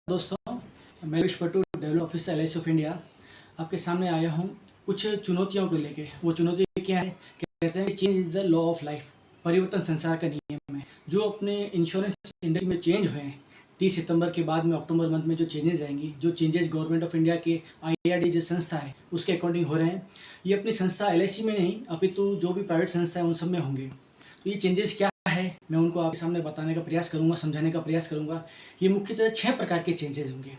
दोस्तों, मैं विश्व पटू develop officer LIC of India आपके सामने आया हूँ कुछ चुनौतियों को लेके। वो चुनौती क्या है? कहते हैं change is the law of life. परिवर्तन संसार का नियम है। जो अपने इंश्योरेंस इंडस्ट्री में चेंज हुए हैं 30 सितंबर के बाद में अक्टूबर मंथ में जो चेंजेस आएंगी, जो चेंजेस गवर्नमेंट ऑफ इंडिया के IRD जो संस्था है उसके अकॉर्डिंग हो रहे हैं, ये अपनी संस्था LIC में नहीं अपितु जो भी प्राइवेट संस्था है उन सब में होंगे। तो ये चेंजेस क्या है, मैं उनको आपके सामने बताने का प्रयास करूंगा, समझाने का प्रयास करूंगा। ये मुख्यतः 6 प्रकार के चेंजेस होंगे।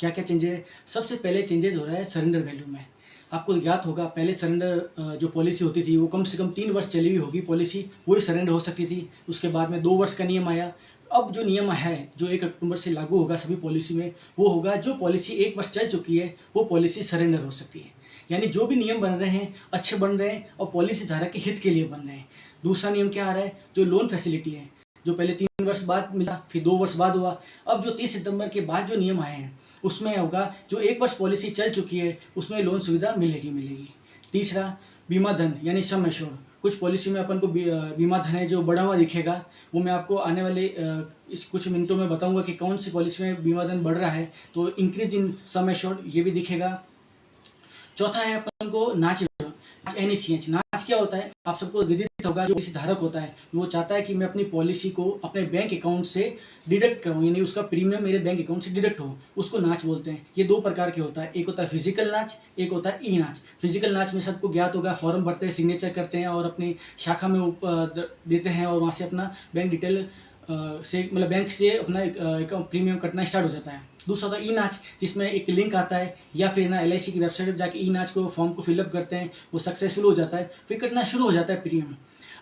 क्या क्या चेंजेस है? सबसे पहले चेंजेस हो रहा है सरेंडर वैल्यू में। आपको ज्ञात होगा पहले सरेंडर जो पॉलिसी होती थी वो कम से कम 3 वर्ष चली हुई होगी पॉलिसी, वही सरेंडर हो सकती थी। उसके बाद में 2 वर्ष का नियम आया। अब जो नियम है जो 1 अक्टूबर से लागू होगा सभी पॉलिसी में, वो होगा जो पॉलिसी 1 वर्ष चल चुकी है वो पॉलिसी सरेंडर हो सकती है। यानी जो भी नियम बन रहे हैं अच्छे बन रहे हैं और पॉलिसी धारक के हित के लिए बन रहे हैं। दूसरा नियम क्या आ रहा है? जो लोन फैसिलिटी है, जो पहले 3 वर्ष बाद मिला, फिर 2 वर्ष बाद हुआ, अब जो 30 सितंबर के बाद जो नियम आए हैं उसमें होगा जो 1 वर्ष पॉलिसी चल चुकी है उसमें लोन सुविधा मिलेगी। तीसरा, बीमा धन यानी सम एश्योर्ड। कुछ पॉलिसी में अपन को बीमा धन है जो बढ़ा हुआ दिखेगा, वो मैं आपको आने वाले इस कुछ मिनटों में बताऊंगा कि कौन सी पॉलिसी में बीमा धन बढ़ रहा है, तो इंक्रीज इन सम एश्योर्ड ये भी दिखेगा। चौथा है अपन को नाच NACH। नाच क्या होता है? आप सबको विदित होगा। जो पॉलिसी धारक होता है वो चाहता है कि मैं अपनी पॉलिसी को अपने बैंक अकाउंट से डिडक्ट करूं, यानी उसका प्रीमियम मेरे बैंक अकाउंट से डिडक्ट हो, उसको नाच बोलते हैं। ये 2 प्रकार के होता है, एक होता है फिजिकल नाच, एक होता है ई नाच। फिजिकल नाच में सबको ज्ञात होगा, फॉर्म भरते हैं, सिग्नेचर करते हैं और अपनी शाखा में देते हैं और वहाँ से अपना बैंक डिटेल से मतलब बैंक से अपना एक प्रीमियम कटना स्टार्ट हो जाता है। दूसरा होता है ई नाच, जिसमें एक लिंक आता है या फिर ना LIC की वेबसाइट पर जाके ई नाच को फॉर्म को फिलअप करते हैं, वो सक्सेसफुल हो जाता है, फिर कटना शुरू हो जाता है प्रीमियम।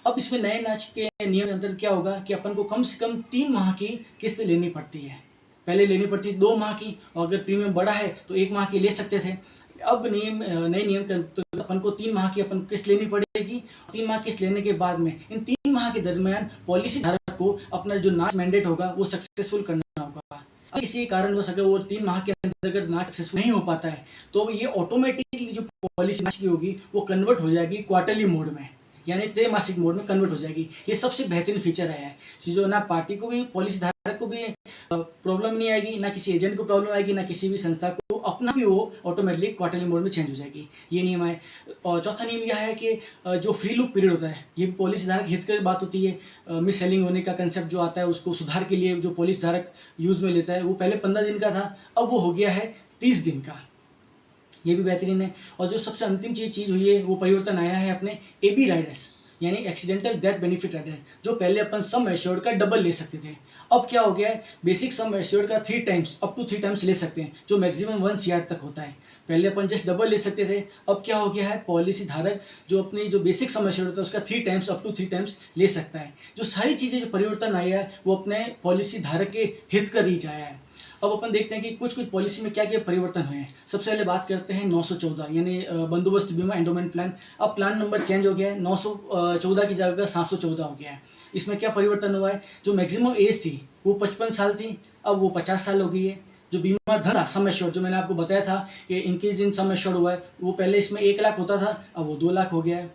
अब इसमें नए नाच के नियम के अंदर क्या होगा कि अपन को कम से कम 3 माह की किस्त लेनी पड़ती है। पहले लेनी पड़ती है 2 माह की, और अगर प्रीमियम बड़ा है तो 1 माह की ले सकते थे। अब नए नियम के तो अपन को 3 माह की अपन किस्त लेनी पड़ेगी। 3 माह किस्त लेने के बाद में इन 3 माह के दरमियान पॉलिसी धारक को अपना जो नाच मैंडेट होगा वो सक्सेसफुल करना होगा। अब किसी कारणवश अगर वो 3 माह के अंदर अगर नाच सक्सेसफुल नहीं हो पाता है तो ये ऑटोमेटिकली जो पॉलिसी नाच की होगी वो कन्वर्ट हो जाएगी क्वार्टरली मोड में, यानी त्रैमासिक मोड में कन्वर्ट हो जाएगी। ये सबसे बेहतरीन फीचर आया है, जो ना पार्टी को भी, पॉलिसी धारक को भी प्रॉब्लम नहीं आएगी, ना किसी एजेंट को प्रॉब्लम आएगी, ना किसी भी संस्था को, अपना भी वो ऑटोमेटिकली क्वार्टरली मोड में चेंज हो जाएगी। ये नियम है। और चौथा नियम यह है कि जो फ्री लुक पीरियड होता है, ये पॉलिसी धारक हित की बात होती है। मिस सेलिंग होने का कंसेप्ट जो आता है उसको सुधार के लिए जो पॉलिसी धारक यूज़ में लेता है, वो पहले 15 दिन का था, अब वो हो गया है 30 दिन का। ये भी बेहतरीन है। और जो सबसे अंतिम चीज़ हुई है वो परिवर्तन आया है अपने AB राइडर्स, यानी एक्सीडेंटल डेथ बेनिफिट राइडर। जो पहले अपन सम एश्योर्ड का डबल ले सकते थे, अब क्या हो गया है, बेसिक सम एश्योर्ड का 3 टाइम्स, अप टू 3 टाइम्स ले सकते हैं, जो मैक्सिमम 1 CR तक होता है। पहले अपन जस्ट डबल ले सकते थे, अब क्या हो गया है, पॉलिसी धारक जो अपनी जो बेसिक सम एश्योर्ड होता है उसका 3 टाइम्स, अप टू 3 टाइम्स ले सकता है। जो सारी चीज़ें जो परिवर्तन आया है वो अपने पॉलिसी धारक के हित का रीच आया है। अब अपन देखते हैं कि कुछ पॉलिसी में क्या क्या परिवर्तन हुए हैं। सबसे पहले बात करते हैं 914 यानी बंदोबस्त बीमा एंडोमेंट प्लान। अब प्लान नंबर चेंज हो गया है, 914 की जगह 714 हो गया है। इसमें क्या परिवर्तन हुआ है, जो मैक्सिमम एज थी वो 55 साल थी, अब वो 50 साल हो गई है। जो बीमा धन था सम एश्योर्ड, जो मैंने आपको बताया था कि इंक्रीज इन सम एश्योर्ड हुआ है, वो पहले इसमें 1 लाख होता था, अब वो 2 लाख हो गया है।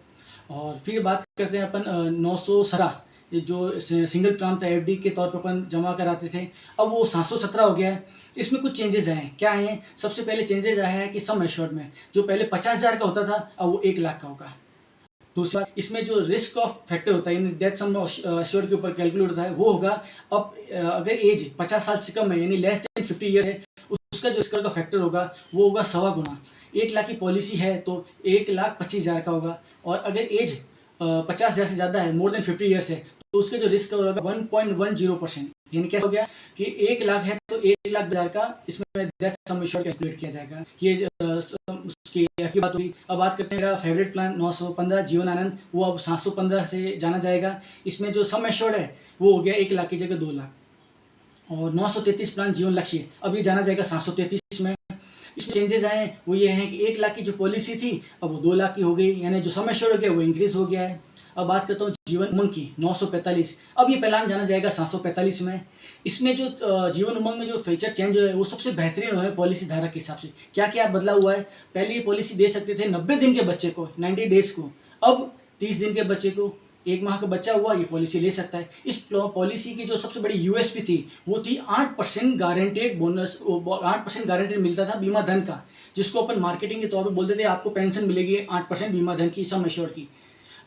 और फिर बात करते हैं अपन 917, ये जो सिंगल प्रीमियम था FD के तौर पर अपन जमा कराते थे, अब वो 717 हो गया है। इसमें कुछ चेंजेस आए हैं। क्या आए हैं? सबसे पहले चेंजेस आया है कि सम एश्योर्ड में जो पहले 50,000 का होता था अब वो 1 लाख का होगा। दूसरी बात, इसमें जो रिस्क ऑफ फैक्टर होता है यानी डेथ सम एश्योर्ड के ऊपर कैलकुलेट होता है वो होगा, अब अगर एज 50 साल से कम है यानी लेस देन 50 ईयर है, उसका जो रिस्क का फैक्टर होगा वो होगा 1.25 गुना। 1 लाख की पॉलिसी है तो 1,25,000 का होगा, और अगर एज 50,000 से ज़्यादा है, मोर देन 50 ईयर्स है, तो उसके जो रिस्क होगा 1.10%। यानी कैसे हो गया कि 1 लाख है तो 1,10,000 का इसमें डेथ सम एश्योर्ड कैलकुलेट किया जाएगा। ये उसकी F की बात हुई। अब बात करते हैं मेरा फेवरेट प्लान 915 जीवन आनंद, वो अब 715 से जाना जाएगा। इसमें जो सम एश्योर्ड है वो हो गया 1 लाख की जगह 2 लाख। और 933 प्लान जीवन लक्ष्य, अब ये जाना जाएगा 733 में। इसमें चेंजेस आए हैं वो ये हैं कि 1 लाख की जो पॉलिसी थी अब वो 2 लाख की हो गई, यानी जो सम एश्योर्ड हो गया वो इंक्रीज हो गया है। अब बात करता हूँ जीवन उमंग की 945, अब ये प्लान जाना जाएगा 745 में। इसमें जो जीवन उमंग में जो फीचर चेंज हुए वो सबसे बेहतरीन हुए पॉलिसी धारक के हिसाब से। क्या क्या बदलाव हुआ है? पहले ये पॉलिसी दे सकते थे 90 दिन के बच्चे को, 90 डेज को, अब 30 दिन के बच्चे को, 1 माह का बच्चा हुआ ये पॉलिसी ले सकता है। इस पॉलिसी की जो सबसे बड़ी यूएसपी थी वो थी 8% गारंटेड बोनस, 8% गारंटेड मिलता था बीमा धन का, जिसको अपन मार्केटिंग के तौर पे बोलते थे आपको पेंशन मिलेगी 8% बीमा धन की सम एश्योर्ड की।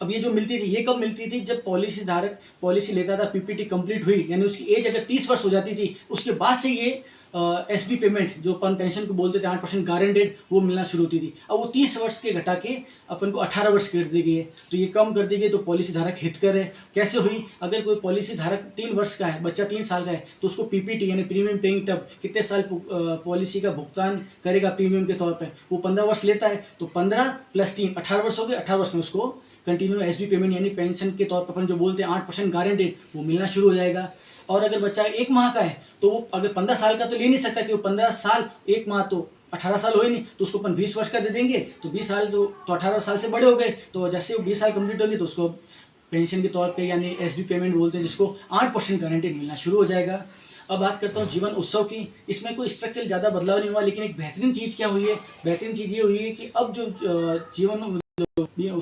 अब ये जो मिलती थी ये कब मिलती थी, जब पॉलिसी धारक पॉलिसी लेता था, पीपीटी कंप्लीट हुई यानी उसकी एज अगर 30 वर्ष हो जाती थी, उसके बाद से ये एसबी पेमेंट जो अपन पेंशन को बोलते थे 8% गारंटेड वो मिलना शुरू होती थी। अब वो 30 वर्ष के घटा के अपन को 18 वर्ष कर दी गई है, तो ये कम कर दी गई, तो पॉलिसी धारक हितकर है। कैसे हुई, अगर कोई पॉलिसी धारक 3 वर्ष का है, बच्चा 3 साल का है, तो उसको पीपीटी यानी प्रीमियम पेइंग टब कितने साल पॉलिसी का भुगतान करेगा प्रीमियम के तौर पर, वो 15 वर्ष लेता है, तो 15 + 3 18 वर्ष हो गए। 18 वर्ष में उसको कंटिन्यू एसबी पेमेंट यानी पेंशन के तौर पर अपन जो बोलते हैं 8% गारंटेड वो मिलना शुरू हो जाएगा। और अगर बच्चा 1 माह का है तो वो अगर 15 साल का तो ले नहीं सकता, कि वो 15 साल 1 माह तो 18 साल हो ही नहीं, तो उसको अपन 20 वर्ष का दे देंगे, तो 20 साल तो 18 साल से बड़े हो गए, तो जैसे वो 20 साल कंप्लीट होगी तो उसको पेंशन के तौर पे यानी एसबी पेमेंट बोलते हैं जिसको 8% गारंटेड मिलना शुरू हो जाएगा। अब बात करता हूँ जीवन उत्सव की। इसमें कोई स्ट्रक्चर ज़्यादा बदलाव नहीं हुआ, लेकिन एक बेहतरीन चीज़ क्या हुई है, बेहतरीन चीज़ ये हुई है कि अब जो जीवन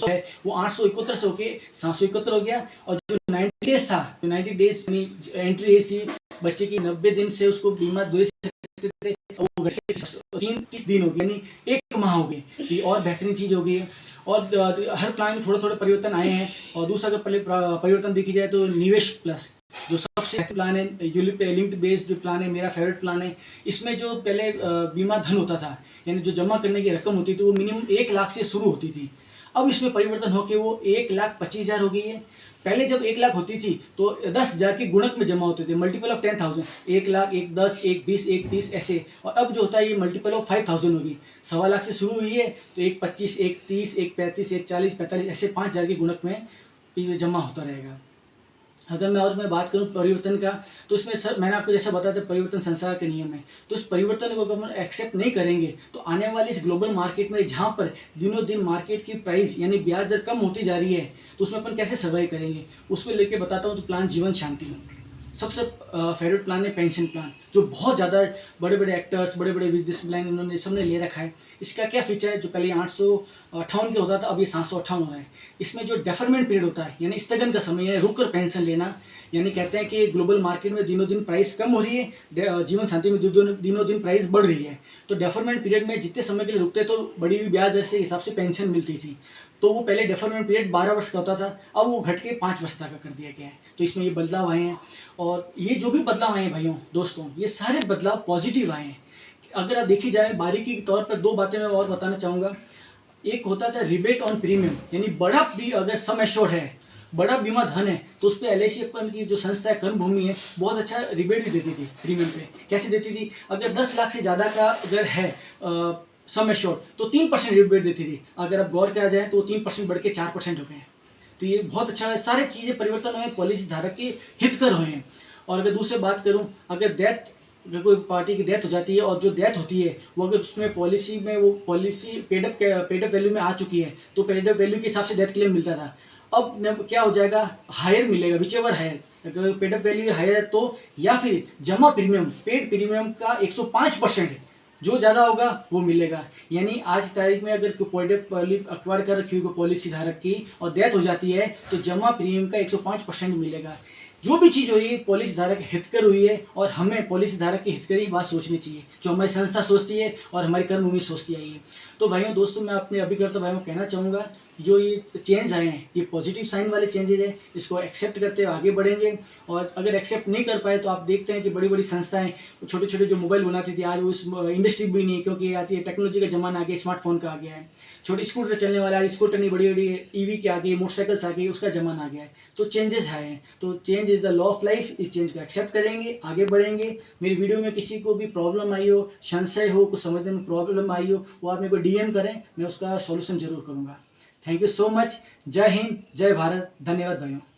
है वो 871 से होके 771 हो गया, और जो 90 डेज था, जो 90 डेज यानी एंट्री एज थी बच्चे की 90 दिन से उसको बीमा दे सकते थे, वो घट के 30 दिन हो गए यानी 1 माह हो गए, तो ये और बेहतरीन चीज़ हो गई है। और हर प्लान में थोड़े थोड़े परिवर्तन आए हैं। और दूसरा अगर परिवर्तन देखी जाए तो निवेश प्लस जो सबसे प्लान है, यूलिप लिंक्ड बेस्ड जो प्लान है, मेरा फेवरेट प्लान है। इसमें जो पहले बीमा धन होता था यानी जो जमा करने की रकम होती थी वो मिनिमम 1 लाख से शुरू होती थी। अब इसमें परिवर्तन होकर वो 1,25,000 हो गई है। पहले जब 1 लाख होती थी तो 10,000 के गुणक में जमा होते थे, मल्टीपल ऑफ 10,000, 1 लाख, 1 10, 1 20, 1 30 ऐसे। और अब जो होता है ये मल्टीपल ऑफ 5,000 होगी। 1.25 लाख से शुरू हुई है तो 1 25, 1 30, 1 35, 1 40, 45 ऐसे 5,000 के गुणक में ये जमा होता रहेगा। अगर मैं बात करूं परिवर्तन का, तो इसमें सर मैंने आपको जैसा बताया था परिवर्तन संसार के नियम है, तो इस परिवर्तन को अगर हम एक्सेप्ट नहीं करेंगे तो आने वाली इस ग्लोबल मार्केट में जहां पर दिनों दिन मार्केट की प्राइस यानी ब्याज दर कम होती जा रही है, तो उसमें अपन कैसे सर्वाइव करेंगे उसको लेके बताता हूँ। तो प्लान जीवन शांति सबसे फेवरेट प्लान है पेंशन प्लान, जो बहुत ज़्यादा बड़े बड़े एक्टर्स, बड़े बड़े बिजनेसमैन इन्होंने सबने ले रखा है। इसका क्या फीचर है, जो पहले 858 के होता था अब ये 758 हो रहा है। इसमें जो डेफरमेंट पीरियड होता है यानी स्थगन का समय है, रुक कर पेंशन लेना, यानी कहते हैं कि ग्लोबल मार्केट में दिनों दिन प्राइस कम हो रही है, जीवन शांति में दिनों दिन प्राइस बढ़ रही है। तो डेफरमेंट पीरियड में जितने समय के लिए रुकते तो बड़ी हुई ब्याज दर से हिसाब से पेंशन मिलती थी। तो वो पहले डेफरमेंट पीरियड 12 वर्ष का होता था, अब वो घट के 5 वर्ष तक का कर दिया गया है। तो इसमें ये बदलाव आए हैं, और ये जो भी बदलाव आए हैं भाइयों दोस्तों, ये सारे बदलाव पॉजिटिव आए हैं। अगर आप देखी जाए बारीकी के तौर पर 2 बातें मैं और बताना चाहूँगा। एक होता था रिबेट ऑन प्रीमियम, यानी बड़ा भी अगर सम एश्योर्ड है, बड़ा बीमा धन है, तो उस पर एलआईसी अपन की जो संस्था है कर्मभूमि है बहुत अच्छा रिबेट भी देती थी प्रीमियम पे। कैसे देती थी, अगर 10 लाख से ज़्यादा का अगर है सम एश्योर्ड तो 3% रिबेट देती थी। अगर आप गौर किया जाए तो 3% बढ़ के 4% हो गए हैं। तो ये बहुत अच्छा है, सारे चीज़ें परिवर्तन हुए, पॉलिसी धारक के हितकर हुए हैं। और अगर दूसरी बात करूँ, अगर कोई पार्टी की डेथ हो जाती है और जो डेथ होती है वो अगर उसमें पॉलिसी में वो पॉलिसी पेडअप वैल्यू में आ चुकी है तो पेडअप वैल्यू के हिसाब से डेथ क्लेम मिलता था। अब क्या हो जाएगा, हायर मिलेगा, विचेवर हायर, अगर पेडअप वैल्यू हायर है तो, या फिर जमा प्रीमियम पेड प्रीमियम का 105% जो ज़्यादा होगा वो मिलेगा। यानी आज की तारीख में अगर पेडअप अक्वायर कर रखी हुई पॉलिसी धारक की और डेथ हो जाती है तो जमा प्रीमियम का 105% मिलेगा। जो भी चीज़ हुई है पॉलिसी धारक हितकर हुई है, और हमें पॉलिसी धारक की हितकर ही बात सोचनी चाहिए, जो हमारी संस्था सोचती है और हमारी कर्मभूमि सोचती आई है। तो भाइयों दोस्तों, मैं अपने अभिकर्ता भाइयों को कहना चाहूँगा, जो ये चेंज आए हैं ये पॉजिटिव साइन वाले चेंजेज हैं, इसको एक्सेप्ट करते हुए आगे बढ़ेंगे। और अगर एक्सेप्ट नहीं कर पाए तो आप देखते हैं कि बड़ी बड़ी संस्थाएं छोटे छोटे जो मोबाइल बनाती थी आज वो इस इंडस्ट्री भी नहीं है, क्योंकि आज ये टेक्नोलॉजी का जमाना आ गया, स्मार्टफोन का आ गया है। छोटे स्कूटर चलने वाला है, स्कूटर नहीं, बड़ी बड़ी ईवी के आ गई, मोटरसाइकिल्स आ गई, उसका जमाना आ गया है। तो चेंजेस आए हैं, तो change is the law of life. इस चेंज को एक्सेप्ट करेंगे, आगे बढ़ेंगे। मेरी वीडियो में किसी को भी प्रॉब्लम आई हो, संशय हो, कुछ समझने में प्रॉब्लम आई हो, वो आप मेरे को डीएम करें, मैं उसका सॉल्यूशन जरूर करूँगा। Thank you so much. जय हिंद, जय भारत, धन्यवाद भाइयों।